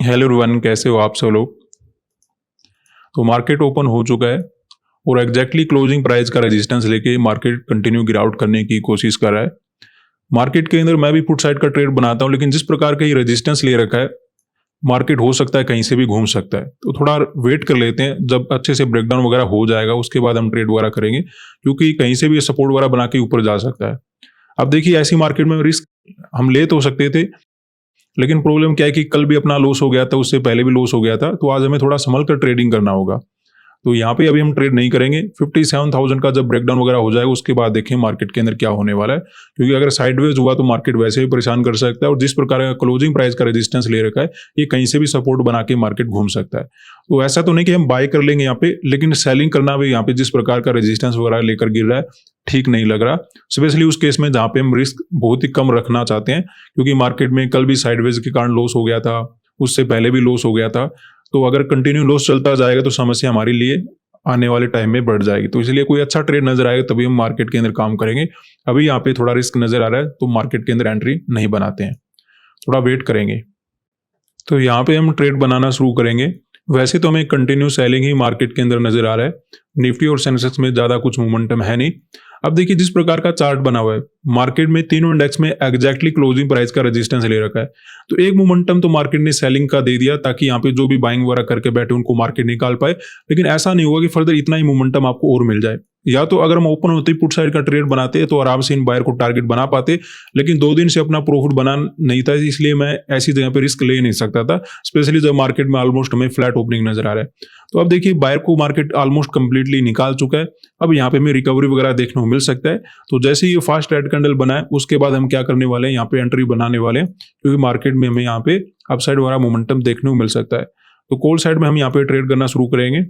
Hello everyone, कैसे हो आप सब लोग। तो मार्केट ओपन हो चुका है और एग्जैक्टली क्लोजिंग प्राइस का रेजिस्टेंस लेके मार्केट कंटिन्यू गिरावट करने की कोशिश कर रहा है। मार्केट के अंदर मैं भी पुट साइड का ट्रेड बनाता हूं, लेकिन जिस प्रकार का ये रेजिस्टेंस ले रखा है, मार्केट हो सकता है कहीं से भी घूम सकता है। तो थोड़ा वेट कर लेते हैं, जब अच्छे से ब्रेकडाउन वगैरह हो जाएगा उसके बाद हम ट्रेड वगैरह करेंगे, क्योंकि कहीं से भी सपोर्ट वगैरह बना के ऊपर जा सकता है। अब देखिए, ऐसी मार्केट में रिस्क हम ले तो सकते थे, लेकिन प्रॉब्लम क्या है कि कल भी अपना लॉस हो गया था, उससे पहले भी लॉस हो गया था। तो आज हमें थोड़ा संभल कर ट्रेडिंग करना होगा। तो यहाँ पे अभी हम ट्रेड नहीं करेंगे। 57,000 का जब ब्रेकडाउन वगैरह हो जाएगा उसके बाद देखें मार्केट के अंदर क्या होने वाला है, क्योंकि अगर साइडवेज हुआ तो मार्केट वैसे ही परेशान कर सकता है, और जिस प्रकार का क्लोजिंग प्राइस का रेजिस्टेंस ले रखा है, ये कहीं से भी सपोर्ट बना के मार्केट घूम सकता है। तो ऐसा तो नहीं कि हम बाय कर लेंगे यहाँ पे, लेकिन सेलिंग करना भी यहाँ पे जिस प्रकार का रेजिस्टेंस वगैरह लेकर गिर रहा है, ठीक नहीं लग रहा। स्पेशली उस केस में जहाँ पे हम रिस्क बहुत ही कम रखना चाहते हैं, क्योंकि मार्केट में कल भी साइडवेज के कारण लॉस हो गया था, उससे पहले भी लॉस हो गया था। तो अगर कंटिन्यू लॉस चलता जाएगा तो समस्या हमारे लिए आने वाले टाइम में बढ़ जाएगी। तो इसलिए कोई अच्छा ट्रेड नजर आएगा तभी हम मार्केट के अंदर काम करेंगे। अभी यहाँ पे थोड़ा रिस्क नजर आ रहा है तो मार्केट के अंदर एंट्री नहीं बनाते हैं, थोड़ा वेट करेंगे। तो यहाँ पे हम ट्रेड बनाना शुरू करेंगे। वैसे तो हमें कंटिन्यू सेलिंग ही मार्केट के अंदर नजर आ रहा है। निफ्टी और सेंसेक्स में ज्यादा कुछ मोमेंटम है नहीं। अब देखिए, जिस प्रकार का चार्ट बना हुआ है, मार्केट में तीनों इंडेक्स में एग्जैक्टली क्लोजिंग प्राइस का रेजिस्टेंस ले रखा है। तो एक मोमेंटम तो मार्केट ने सेलिंग का दे दिया, ताकि यहाँ पे जो भी बाइंग वगैरह करके बैठे उनको मार्केट निकाल पाए। लेकिन ऐसा नहीं होगा कि फर्दर इतना ही मोमेंटम आपको और मिल जाए। या तो अगर हम ओपन होते ही पुट साइड का ट्रेड बनाते तो आराम से इन बायर को टारगेट बना पाते, लेकिन 2 दिन से अपना प्रॉफिट बना नहीं था, इसलिए मैं ऐसी जगह पे रिस्क ले नहीं सकता था, स्पेशली जब मार्केट में ऑलमोस्ट हमें फ्लैट ओपनिंग नजर आ रहा है। तो अब देखिए, बायर को मार्केट ऑलमोस्ट कंप्लीटली निकाल चुका है। अब यहाँ पे हमें रिकवरी वगैरह देखने को मिल सकता है। तो जैसे ही ये फास्ट रेड कैंडल बना है, उसके बाद हम क्या करने वाले हैं, यहाँ पे एंट्री बनाने वाले हैं, क्योंकि मार्केट में हमें यहाँ पे अपसाइड वगैरह मोमेंटम देखने को मिल सकता है। तो कॉल साइड में हम यहाँ पे ट्रेड करना शुरू करेंगे।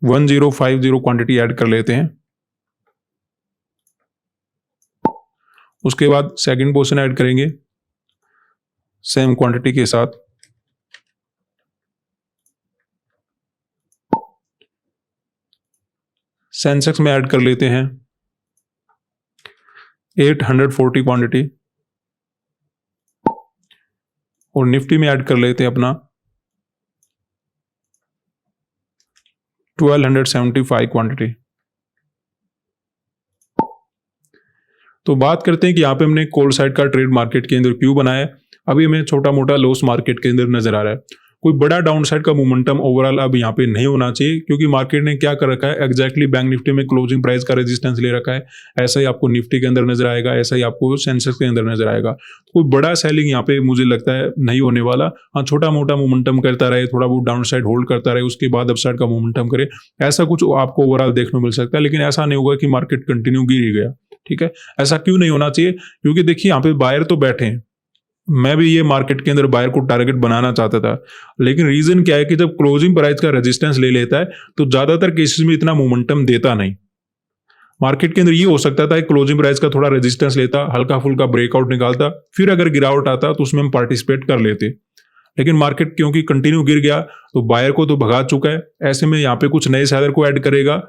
1050 क्वांटिटी ऐड कर लेते हैं। उसके बाद सेकंड पोजीशन ऐड करेंगे सेम क्वांटिटी के साथ। सेंसेक्स में ऐड कर लेते हैं 840 क्वांटिटी, और निफ्टी में ऐड कर लेते हैं अपना 1275 क्वांटिटी। तो बात करते हैं कि यहाँ पे हमने कॉल साइड का ट्रेड मार्केट के अंदर क्यों बनाया है। अभी हमें छोटा मोटा लॉस मार्केट के अंदर नजर आ रहा है। कोई बड़ा डाउन साइड का मोमेंटम ओवरऑल अब यहाँ पे नहीं होना चाहिए, क्योंकि मार्केट ने क्या कर रखा है, एग्जैक्टली बैंक निफ्टी में क्लोजिंग प्राइस का रेजिस्टेंस ले रखा है। ऐसा ही आपको निफ्टी के अंदर नजर आएगा, ऐसा ही आपको सेंसेक्स के अंदर नजर आएगा। कोई बड़ा सेलिंग यहाँ पे मुझे लगता है नहीं होने वाला। हाँ, छोटा मोटा मोमेंटम करता रहे, थोड़ा बहुत डाउन साइड होल्ड करता रहे, उसके बाद अप साइड का मोमेंटम करे, ऐसा कुछ आपको ओवरऑल देखने को मिल सकता है। लेकिन ऐसा नहीं होगा कि मार्केट कंटिन्यू गिर ही गया। ठीक है, ऐसा क्यों नहीं होना चाहिए, क्योंकि देखिए यहाँ पे बायर तो बैठे हैं। मैं भी ये मार्केट के अंदर बायर को टारगेट बनाना चाहता था, लेकिन रीजन क्या है कि जब क्लोजिंग प्राइस का रेजिस्टेंस ले लेता है तो ज्यादातर केसेस में इतना मोमेंटम देता नहीं। मार्केट के अंदर ये हो सकता था कि क्लोजिंग प्राइस का थोड़ा रेजिस्टेंस लेता, हल्का फुल्का ब्रेकआउट निकालता, फिर अगर गिरावट आता तो उसमें हम पार्टिसिपेट कर लेते। लेकिन मार्केट क्योंकि कंटिन्यू गिर गया तो बायर को तो भगा चुका है। ऐसे में यहाँ पे कुछ नए सेलर को ऐड करेगा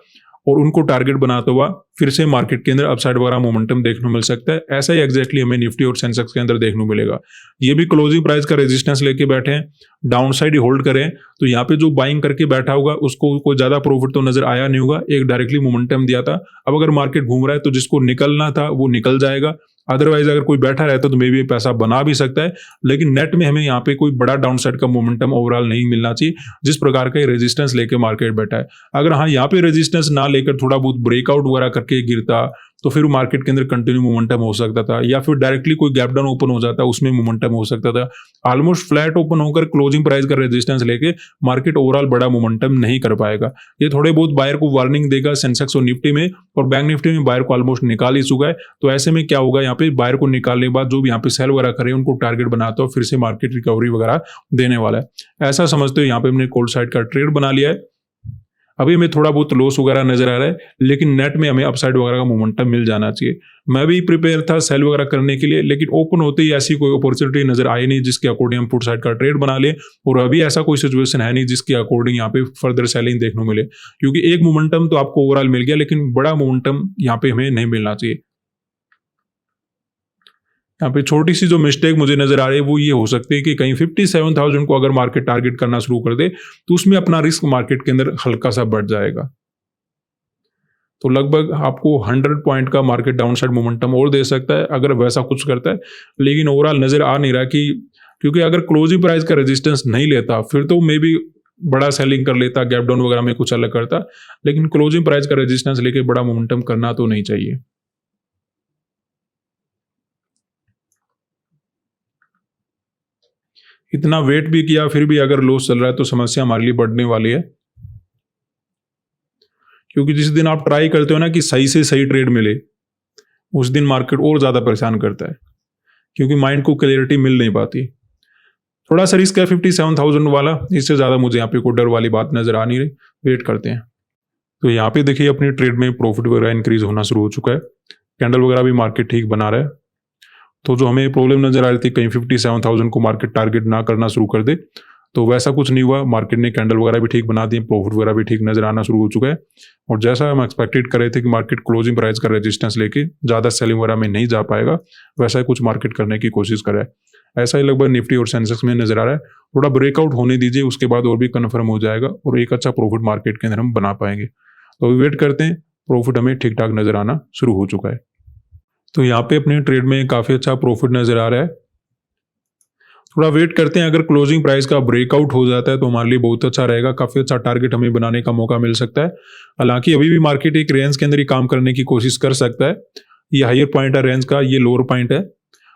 और उनको टारगेट बनाता हुआ फिर से मार्केट के अंदर अपसाइड वगैरह मोमेंटम देखने को मिल सकता है। ऐसा ही एग्जैक्टली हमें निफ्टी और सेंसेक्स के अंदर देखने को मिलेगा। ये भी क्लोजिंग प्राइस का रेजिस्टेंस लेके बैठे हैं, डाउन साइड ही होल्ड करें, तो यहाँ पे जो बाइंग करके बैठा होगा उसको कोई ज्यादा प्रॉफिट तो नजर आया नहीं होगा। एक डायरेक्टली मोमेंटम दिया था। अब अगर मार्केट घूम रहा है तो जिसको निकलना था वो निकल जाएगा, अदरवाइज अगर कोई बैठा रहता तो मे भी पैसा बना भी सकता है। लेकिन नेट में हमें यहाँ पे कोई बड़ा डाउन साइड का मोमेंटम ओवरऑल नहीं मिलना चाहिए, जिस प्रकार का रेजिस्टेंस लेके मार्केट बैठा है। अगर हाँ यहाँ पे रेजिस्टेंस ना लेकर थोड़ा बहुत ब्रेकआउट वगैरह करके गिरता तो फिर मार्केट के अंदर कंटिन्यू मोमेंटम हो सकता था, या फिर डायरेक्टली कोई गैप डाउन ओपन हो जाता उसमें मोमेंटम हो सकता था। ऑलमोस्ट फ्लैट ओपन होकर क्लोजिंग प्राइस का रेजिस्टेंस लेके मार्केट ओवरऑल बड़ा मोमेंटम नहीं कर पाएगा। ये थोड़े बहुत बायर को वार्निंग देगा सेंसेक्स और निफ्टी में, और बैंक निफ्टी में बायर को ऑलमोस्ट निकाल ही चुका है। तो ऐसे में क्या होगा, यहाँ पे बायर को निकालने के बाद जो भी यहाँ पे सेल वगैरह करे उनको टारगेट बनाता हो, फिर से मार्केट रिकवरी वगैरह देने वाला है। ऐसा समझते हो यहाँ पे हमने कोल्ड साइड का ट्रेड बना लिया है। अभी हमें थोड़ा बहुत लॉस वगैरह नजर आ रहा है, लेकिन नेट में हमें अपसाइड वगैरह का मोमेंटम मिल जाना चाहिए। मैं भी प्रिपेयर था सेल वगैरह करने के लिए, लेकिन ओपन होते ही ऐसी कोई अपॉर्चुनिटी नजर आई नहीं जिसके अकॉर्डिंग हम पुट साइड का ट्रेड बना ले। और अभी ऐसा कोई सिचुएशन है नहीं जिसके अकॉर्डिंग यहाँ पे फर्दर सेलिंग देखने को मिले, क्योंकि एक मोमेंटम तो आपको ओवरऑल मिल गया, लेकिन बड़ा मोमेंटम यहाँ पे हमें नहीं मिलना चाहिए। यहाँ पे छोटी सी जो मिस्टेक मुझे नजर आ रही है वो ये हो सकती है कि कहीं 57,000 को अगर मार्केट टारगेट करना शुरू कर दे तो उसमें अपना रिस्क मार्केट के अंदर हल्का सा बढ़ जाएगा। तो लगभग आपको 100 पॉइंट का मार्केट डाउनसाइड मोमेंटम और दे सकता है अगर वैसा कुछ करता है, लेकिन ओवरऑल नजर आ नहीं रहा कि, क्योंकि अगर क्लोजिंग प्राइस का रेजिस्टेंस नहीं लेता फिर तो मे बी बड़ा सेलिंग कर लेता, गैप डाउन वगैरह में कुछ अलग करता, लेकिन क्लोजिंग प्राइस का रेजिस्टेंस लेके बड़ा मोमेंटम करना तो नहीं चाहिए। इतना वेट भी किया फिर भी अगर लॉस चल रहा है तो समस्या हमारे लिए बढ़ने वाली है, क्योंकि जिस दिन आप ट्राई करते हो ना कि सही से सही ट्रेड मिले उस दिन मार्केट और ज्यादा परेशान करता है, क्योंकि माइंड को क्लियरिटी मिल नहीं पाती। थोड़ा सा रिस्क है 57,000 वाला, इससे ज्यादा मुझे यहाँ पे कोई डर वाली बात नजर आ नहीं रही। वेट करते हैं। तो यहाँ पे देखिए अपनी ट्रेड में प्रॉफिट वगैरह इंक्रीज होना शुरू हो चुका है, कैंडल वगैरह भी मार्केट ठीक बना रहा है। तो जो हमें प्रॉब्लम नजर आ रही थी कहीं 57,000 को मार्केट टारगेट ना करना शुरू कर दे, तो वैसा कुछ नहीं हुआ। मार्केट ने कैंडल वगैरह भी ठीक बना दिए, प्रॉफिट वगैरह भी ठीक नजर आना शुरू हो चुका है। और जैसा हम एक्सपेक्टेड कर रहे थे कि मार्केट क्लोजिंग प्राइस का रेजिस्टेंस लेके ज्यादा सेलिंग वगैरह में नहीं जा पाएगा, वैसा ही कुछ मार्केट करने की कोशिश कर रहा है। ऐसा ही लगभग निफ्टी और सेंसेक्स में नजर आ रहा है। थोड़ा ब्रेकआउट होने दीजिए, उसके बाद और भी कन्फर्म हो जाएगा और एक अच्छा प्रॉफिट मार्केट के अंदर हम बना पाएंगे। तो अभी वेट करते हैं, प्रॉफिट हमें ठीक ठाक नजर आना शुरू हो चुका है। तो यहाँ पे अपने ट्रेड में काफी अच्छा प्रॉफिट नजर आ रहा है। थोड़ा वेट करते हैं, अगर क्लोजिंग प्राइस का ब्रेकआउट हो जाता है तो हमारे लिए बहुत अच्छा रहेगा, काफी अच्छा टारगेट हमें बनाने का मौका मिल सकता है। हालांकि अभी भी मार्केट एक रेंज के अंदर ही काम करने की कोशिश कर सकता है। ये हायर पॉइंट है रेंज का, ये लोअर पॉइंट है,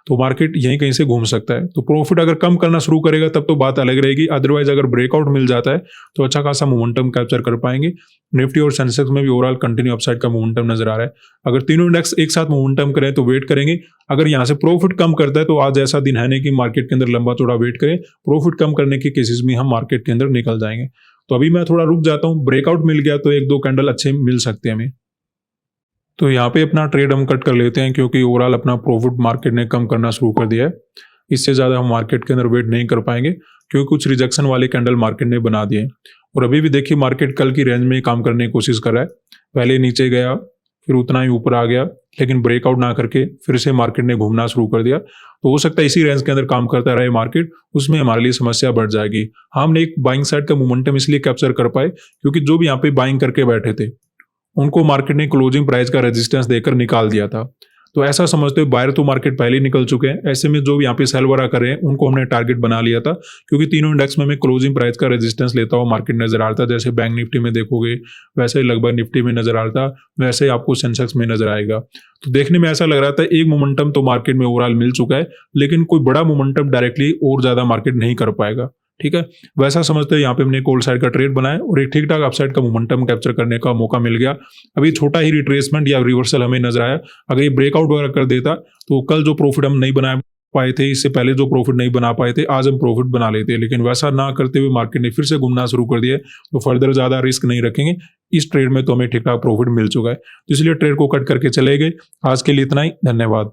तो मार्केट यहीं कहीं से घूम सकता है। तो प्रॉफिट अगर कम करना शुरू करेगा तब तो बात अलग रहेगी, अदरवाइज अगर ब्रेकआउट मिल जाता है तो अच्छा खासा मोमेंटम कैप्चर कर पाएंगे। निफ्टी और सेंसेक्स में भी ओवरऑल कंटिन्यू अपसाइड का मोमेंटम नजर आ रहा है। अगर तीनों इंडेक्स एक साथ मोमेंटम करें तो वेट करेंगे। अगर यहाँ से प्रॉफिट कम करता है तो आज ऐसा दिन है नहीं कि मार्केट के अंदर लंबा चौड़ा वेट करें, प्रॉफिट कम करने के केसेस में हम मार्केट के अंदर निकल जाएंगे। तो अभी मैं थोड़ा रुक जाता हूँ, ब्रेकआउट मिल गया तो एक दो कैंडल अच्छे मिल सकते हैं हमें। तो यहाँ पे अपना ट्रेड हम कट कर लेते हैं, क्योंकि ओवरऑल अपना प्रॉफिट मार्केट ने कम करना शुरू कर दिया है। इससे ज़्यादा हम मार्केट के अंदर वेट नहीं कर पाएंगे, क्योंकि कुछ रिजेक्शन वाले कैंडल मार्केट ने बना दिए हैं। और अभी भी देखिए मार्केट कल की रेंज में काम करने की कोशिश कर रहा है। पहले नीचे गया, फिर उतना ही ऊपर आ गया, लेकिन ब्रेकआउट ना करके फिर से मार्केट ने घूमना शुरू कर दिया। तो हो सकता है इसी रेंज के अंदर काम करता रहे मार्केट, उसमें हमारे लिए समस्या बढ़ जाएगी। हमने एक बाइंग साइड का मोमेंटम इसलिए कैप्चर कर पाए क्योंकि जो भी यहाँ पे बाइंग करके बैठे थे उनको मार्केट ने क्लोजिंग प्राइस का रेजिस्टेंस देकर निकाल दिया था। तो ऐसा समझते हुए बायर तो मार्केट पहले ही निकल चुके हैं। ऐसे में जो भी यहाँ पे सेल वगैरह कर रहे हैं उनको हमने टारगेट बना लिया था, क्योंकि तीनों इंडेक्स में हमें क्लोजिंग प्राइस का रेजिस्टेंस लेता हुआ मार्केट नजर आ रहा था। जैसे बैंक निफ्टी में देखोगे वैसे ही लगभग निफ्टी में नजर आ रहा था, वैसे ही आपको सेंसेक्स में नजर आएगा। तो देखने में ऐसा लग रहा था एक मोमेंटम तो मार्केट में ओवरऑल मिल चुका है, लेकिन कोई बड़ा मोमेंटम डायरेक्टली और ज्यादा मार्केट नहीं कर पाएगा। ठीक है, वैसा समझते हैं यहाँ पे हमने कोल्ड साइड का ट्रेड बनाया और एक ठीक ठाक अपसाइड का मोमेंटम कैप्चर करने का मौका मिल गया। अभी छोटा ही रिट्रेसमेंट या रिवर्सल हमें नजर आया। अगर ये ब्रेकआउट वगैरह कर देता तो कल जो प्रॉफिट हम नहीं बना पाए थे, इससे पहले जो प्रॉफिट नहीं बना पाए थे, आज हम प्रॉफिट बना लेते, लेकिन वैसा ना करते हुए मार्केट ने फिर से घूमना शुरू कर दिया। तो फर्दर ज्यादा रिस्क नहीं रखेंगे, इस ट्रेड में तो हमें ठीक ठाक प्रॉफिट मिल चुका है, तो इसलिए ट्रेड को कट करके चले गए। आज के लिए इतना ही, धन्यवाद।